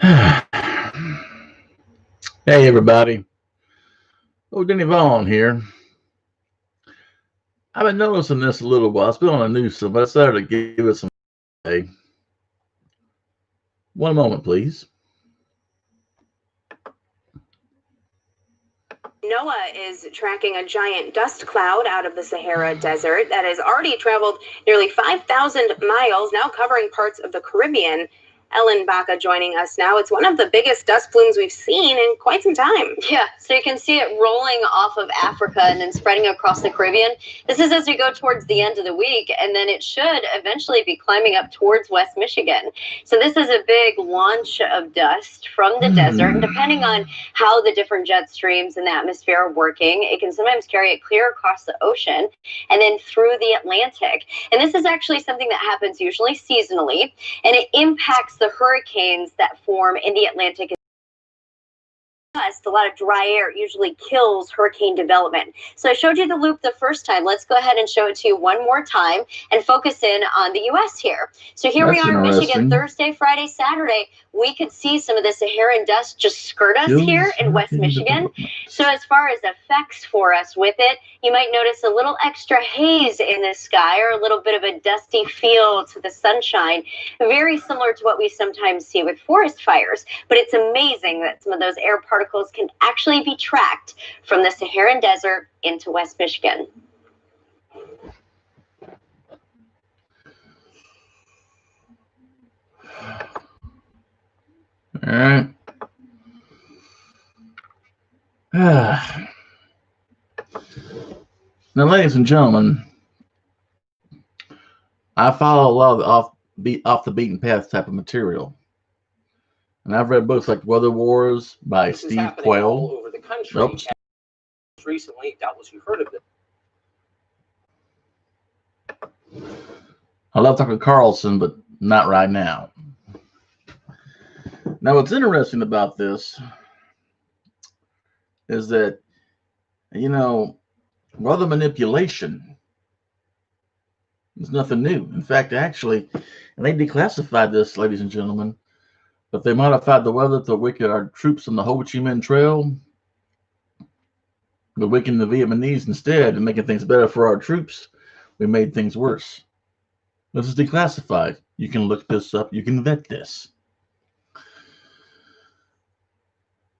Hey everybody. Oh, Denny Vaughn here. I've been noticing this a little while. It's been on the news, so I decided to give it some play. One moment, please. NOAA is tracking a giant dust cloud out of the Sahara Desert that has already traveled nearly 5,000 miles, now covering parts of the Caribbean. Ellen Baca joining us now. It's one of the biggest dust plumes we've seen in quite some time. Yeah, so you can see it rolling off of Africa and then spreading across the Caribbean. This is as we go towards the end of the week, and then it should eventually be climbing up towards West Michigan. So this is a big launch of dust from the desert, and depending on how the different jet streams in the atmosphere are working, it can sometimes carry it clear across the ocean and then through the Atlantic. And this is actually something that happens usually seasonally, and it impacts the hurricanes that form in the Atlantic. A lot of dry air usually kills hurricane development. So I showed you the loop the first time. Let's go ahead and show it to you one more time and focus in on the U.S. here. So here we are in Michigan, Thursday, Friday, Saturday. We could see some of the Saharan dust just skirt us here in West Michigan. So as far as effects for us with it, you might notice a little extra haze in the sky or a little bit of a dusty feel to the sunshine, very similar to what we sometimes see with forest fires. But it's amazing that some of those air particles can actually be tracked from the Saharan Desert into West Michigan. All right. Now, ladies and gentlemen, I follow a lot of off the beaten path type of material. And I've read books like Weather Wars by Steve Quayle. All over the country. Recently, doubtless you've heard of it. I love Tucker Carlson, but not right now. Now, what's interesting about this is that, weather manipulation is nothing new. In fact, actually, and they declassified this, ladies and gentlemen, but they modified the weather to weaken our troops on the Ho Chi Minh Trail. We're weakening the Vietnamese instead and making things better for our troops. We made things worse. This is declassified. You can look this up. You can vet this.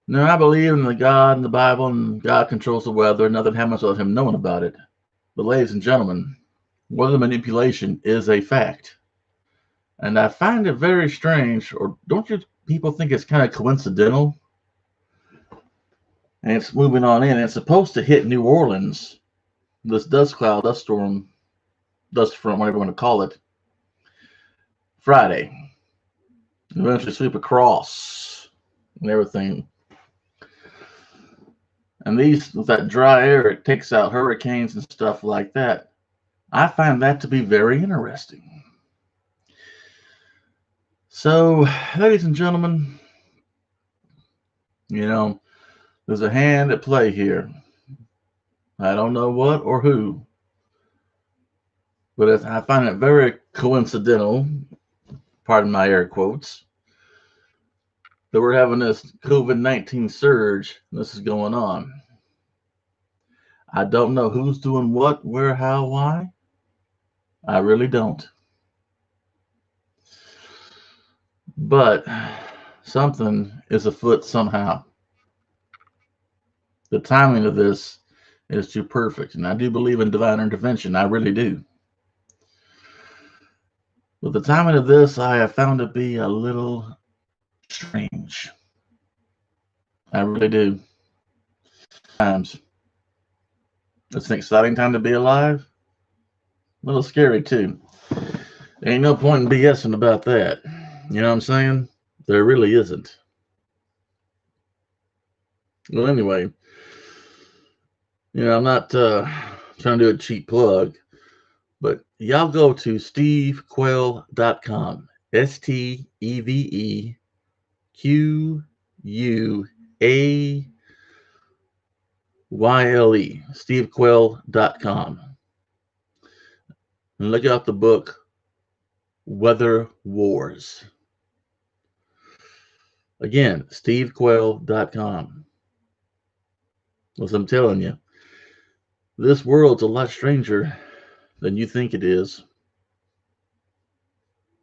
Now, I believe in the God and the Bible, and God controls the weather. Nothing happens without him knowing about it. But ladies and gentlemen, weather manipulation is a fact. And I find it very strange, or don't you people think it's kind of coincidental? And it's moving on in. It's supposed to hit New Orleans, this dust cloud, dust storm, dust front, whatever you want to call it, Friday. Eventually sweep across and everything. And with that dry air, it takes out hurricanes and stuff like that. I find that to be very interesting. So, ladies and gentlemen, there's a hand at play here. I don't know what or who, but I find it very coincidental, pardon my air quotes, that we're having this COVID-19 surge. This is going on. I don't know who's doing what, where, how, why. I really don't. But something is afoot somehow. The timing of this is too perfect. And I do believe in divine intervention. I really do. But the timing of this I have found to be a little strange. I really do. Times. It's an exciting time to be alive. A little scary too. There ain't no point in BSing about that. You know what I'm saying? There really isn't. Well, anyway, I'm not trying to do a cheap plug, but y'all go to stevequayle.com. SteveQuayle, stevequayle.com. And look out the book, Weather Wars. Again, stevequail.com. As I'm telling you, this world's a lot stranger than you think it is.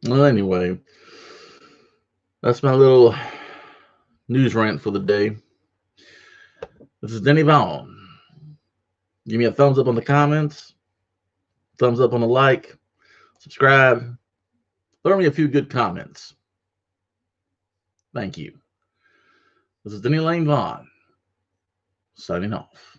Well, anyway, that's my little news rant for the day. This is Denny Vaughn. Give me a thumbs up on the comments, thumbs up on the like, subscribe, throw me a few good comments. Thank you. This is Denny Lane Vaughn, signing off.